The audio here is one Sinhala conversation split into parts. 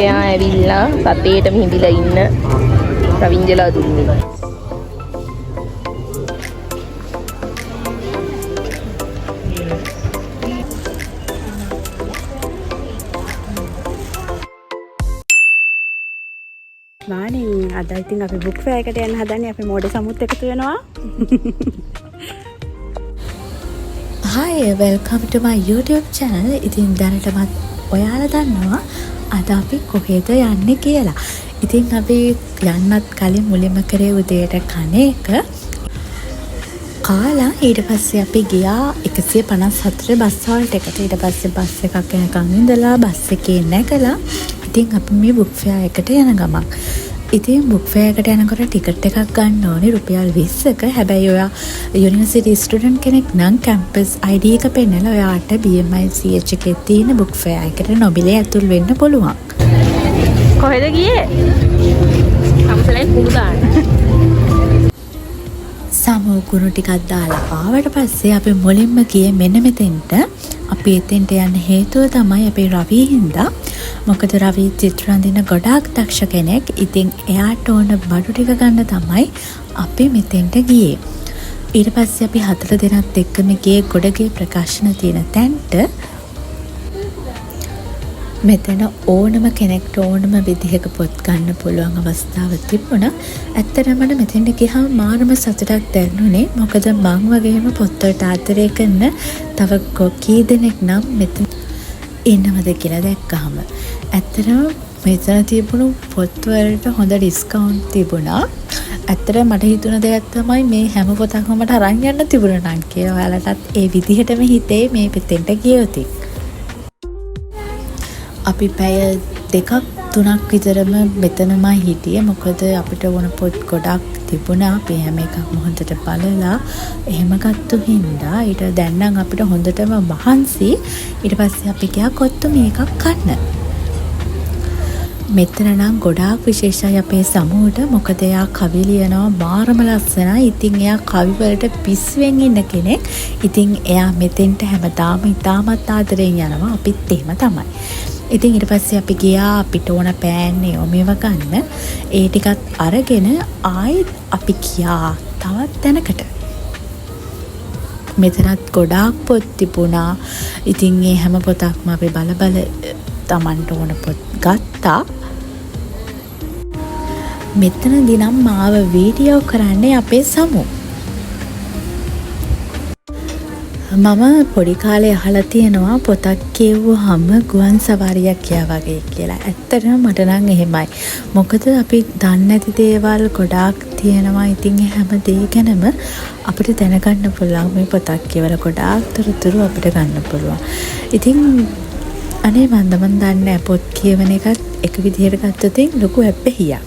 එයා ඇවිල්ලා සතේටම හිඳිලා ඉන්න රවින්ජලා දුන්නේ. මානින් අද ඉතින් අපි බුක් ෆෙයාර් එකට යන්න හදන්නේ අපි මෝඩ සමුත් එකතු වෙනවා. Hi, welcome to my YouTube channel. ඉතින් දැනටමත් ඔයාලා දන්නවා අද අපි කොහෙද යන්නේ කියලා. ඉතින් අපි යන්නත් කලින් මුලින්ම කරේ උදේට කන එක. කාලා ඊට පස්සේ අපි ගියා 154 බස් හෝල්ට් එකට. ඊට පස්සේ බස් එකක් යනකම් ඉඳලා බස් එකේ නැගලා ඉතින් අපි මේ බුක් ෆෙයාර් එකට යන ගමන්. ඉතින් බුක් ෆෙයාර් එකට යනකොට ටිකට් එකක් ගන්න ඕනේ රුපියල් 20ක. හැබැයි ඔයා යුනිවර්සිටි ස්ටුඩන්ට් කෙනෙක් නම් කැම්පස් ID එක පෙන්නලා ඔයාට BMI CH එකේ තියෙන බුක් ෆෙයාර් එකට නොබිලේ ඇතුල් වෙන්න පුළුවන්. කොහෙද ගියේ? සම්සලෙන් කුඩු දාන්න. සමෝකුණු ටිකක් දාලා ආවට පස්සේ අපි මුලින්ම ගියේ මෙන්න මෙතෙන්ට. අපි එතෙන්ට යන්න හේතුව තමයි අපේ රවී හින්දා. මොකද රවී චිත්‍ර අඳින ගොඩාක් දක්ෂ කෙනෙක්. ඉතින් එයාට ඕන බඩු ටික ගන්න තමයි අපි මෙතෙන්ට ගියේ. ඊට පස්සේ අපි 4 දෙනාත් එක්කම ගියේ ගොඩගේ ප්‍රකාශන තියෙන තැනට. මෙතන ඕනම කෙනෙක්ට ඕනම විදිහක පොත් ගන්න පුළුවන් අවස්ථාව තිබුණා. ඇත්තටම මෙතෙන්ට ගියාම මානම සතුටක් දැනුනේ. මොකද මං වගේම පොත්වලට ආදරය කරන තව කී දෙනෙක් නම් මෙතන ඉන්නවද කියලා දැක්කහම ඇත්තටම මෙතන තිබුණු පොත්වලට හොඳ ඩිස්කවුන්ට් තිබුණා. ඇත්තටම මට හිතුණ දෙයක් තමයි මේ හැම පොතක්ම මට අරන් යන්න තිබුණා නම් කියලා. ඔයාලටත් ඒ විදිහටම හිතේ මේ පෙතෙන්ට ගියොත්. අපි පැය 2-3ක් විතරම මෙතනමයි හිටියේ. මොකද අපිට ඕන පොත් ගොඩක් තිබුණා. අපි හැම එකක්ම හොඳට බලලා එහෙම ගත්තු හින්දා ඊට දැන් නම් අපිට හොඳටම මහන්සි. ඊට පස්සේ අපි ගියා කොත්තු මේකක් කන්න. මෙතන නම් ගොඩාක් විශේෂයි අපේ සමුවට. මොකද එයා කවි ලියනවා මාරම ලස්සනයි. ඉතින් එයා කවි වලට පිස්සුවෙන් ඉන්න කෙනෙක්. ඉතින් එයා මෙතෙන්ට හැමදාම ඉතාමත් ආදරෙන් යනවා. අපිත් එහෙම තමයි. ඉතින් ඊට පස්සේ අපි ගියා අපිට ඕන පෑන් මේව ගන්න. ඒ ටිකත් අරගෙන ආයෙත් අපි ගියා තවත් තැනකට. මෙතනත් ගොඩාක් පොත් තිබුණා. ඉතින් මේ හැම පොතක්ම අපි බල තමන්ට ඕන පොත් ගත්තා. මෙතනදී නම් මාව වීඩියෝ කරන්නේ අපේ සමු. මම පොඩි කාලේ අහලා තියෙනවා පොතක් කියවුවාම ගුවන් සවාරියක් ගියා වගේ කියලා. ඇත්තටම මට නම් එහෙමයි. මොකද අපි දන්නේ නැති දේවල් ගොඩාක් තියෙනවා. ඉතින් හැම දෙයකම අපිට දැනගන්න පුළුවන්. මේ පොතක් කියවලා ගොඩාක් තොරතුරු අපිට ගන්න පුළුවන්. ඉතින් අනේ මන් දන්නේ පොත් කියවන එකත් එක විදිහට ගත්තොත් ලොකු හැප්පෙහියක්.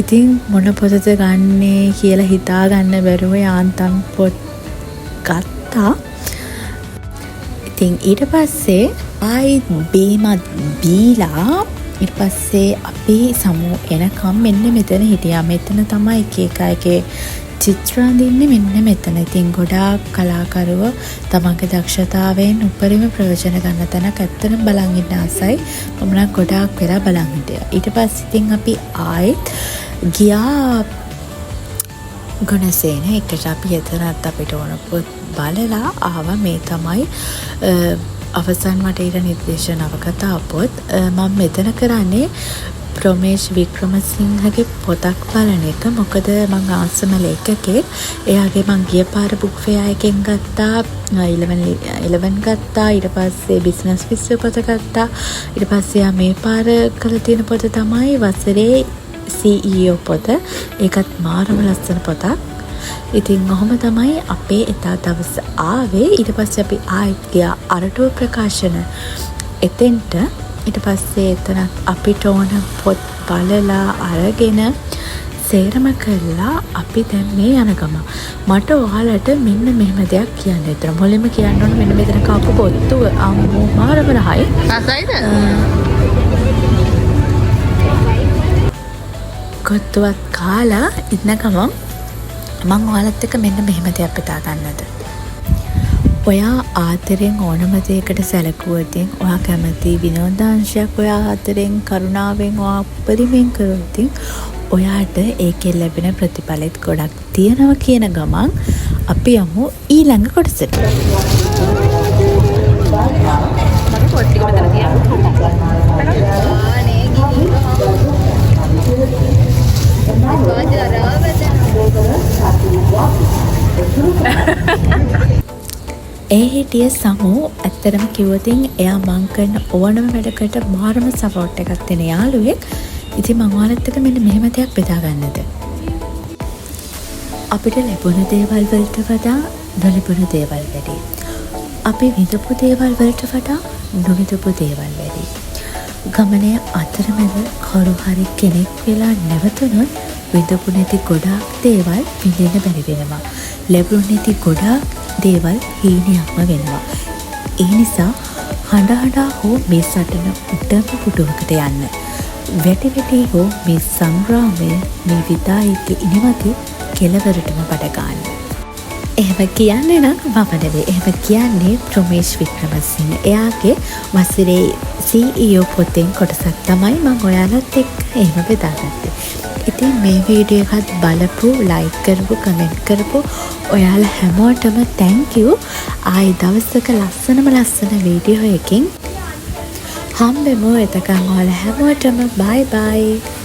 ඉතින් මොන පොතද ගන්නේ කියලා හිතා ගන්න බැරුව යාන්තම් පොත් ගත්තා. ඉතින් ඊට පස්සේ ආයි බීමත් බීලා ඊට පස්සේ අපි සමු එනකම් මෙන්න මෙතන හිටියා. මෙතන තමයි එක එකේ චිත්‍ර අඳින්නේ මෙන්න මෙතන. ඉතින් ගොඩාක් කලාකරුවෝ තමන්ගේ දක්ෂතාවයෙන් උපරිම ප්‍රයෝජන ගන්න තැනක්. ඇත්තටම බලන් ඉන්න ආසයි. මම නම් ගොඩාක් වෙලා බලන් හිටියා. ඊට පස්සේ ඉතින් අපි ආයෙත් ගියා ගුණසේන එකට. අපි එතනත් අපිට ඕන පොත් බලලා ආවා. මේ තමයි අවසන් වටේට නිර්දේශ නවකතා පොත්. මම මෙතන කරන්නේ ප්‍රොමේෂ් වික්‍රමසිංහගේ පොතක් බලන එක. මොකද මං ආසම ලේඛකෙක්. එයාගේ මං ගිය පාර බුක් ෆෙයාර් එකෙන් ගත්තා 11 ගත්තා. ඊට පස්සේ බිස්නස් විශ්ව පොත ගත්තා. ඊට පස්සේ මේ පාර කළ තියෙන පොත තමයි වසරේ CEO පොත. ඒකත් මාරම ලස්සන පොතක්. ඉතින් ඔහොම තමයි අපේ එදා දවස ආවේ. ඊට පස්සේ අපි ආයෙත් ගියා අරටුව ප්‍රකාශන එතෙන්ට. ඊට පස්සේ එතනත් අපිට ඕන පොත් බලලා අරගෙන සේරම කළා. අපි දැන් මේ යන ගම මට ඔයාලට මෙන්න මෙහෙම දෙයක් කියන්න. ඒතර මුලින්ම කියන්න ඕන මෙන්න මෙතන කාපු පොත්තු අම්මෝ මාරම රහයි. අසයිද? කොත්තුවත් කාලා ඉන්න ගමන් මං ඔයාලත් එක්ක මෙන්න මෙහෙම දෙයක් හිතා ගන්නද. ඔයා ආතරෙන් ඕනම දෙයකට සැලකුවතින් ඔයා කැමති විනෝදාංශයක් ඔයා අතරෙන් කරුණාවෙන් ඔයා උපරිමයෙන් කරොතින් ඔයාට ඒකෙන් ලැබෙන ප්‍රතිඵලෙත් ගොඩක් තියෙනවා කියන ගමන් අපි යමු ඊළඟ කොටසට. ඒ හිටිය සමු ඇත්තරම කිව්වතින් එයා මං කරන ඕනම වැඩකට මාරම සපෝට් එකක් දෙන යාළුවෙක්. ඉතින් මං ඔයාලත් එක්ක මෙන්න මෙහෙම දෙයක් බෙදා ගන්නද. අපිට ලැබුණු දේවල් වලට වඩා නොලැබුණු දේවල් වැඩි. අපි විඳපු දේවල් වලට වඩා නොවිඳපු දේවල් වැඩි. ගමනේ අතරමැද කවුරු හරි කෙනෙක් වෙලා නැවතුනොත් විඳපු නැති ගොඩාක් දේවල් විඳින්න බැරි වෙනවා. ලැබුණු නැති ගොඩාක් දේවල් හීනයක්ම වෙනවා. ඒ නිසා හඬ හෝ මේ සටන උඩම පුටුවකට යන්න. වැටි වැටි හෝ මේ සංග්‍රාමය මේ විදායක ඉනිමගේ කෙලවරටම බඩ ගන්න. එහෙම කියන්නේ නම් මම නෙවෙයි. එහෙම කියන්නේ ප්‍රොමේෂ් වික්‍රමසිංහ. එයාගේ වසරේ CEO පොතෙන් කොටසක් තමයි මම ඔයාලත් එක්ක එහෙම බෙදාගත්තේ. ඉතින් මේ වීඩියෝ එකත් බලපු, ලයික් කරපු, කමෙන්ට් කරපු ඔයාලා හැමෝටම thank you. ආයි දවසක ලස්සන වීඩියෝ එකකින් හම්බෙමු. එතකන් ඔයාලා හැමෝටම bye bye.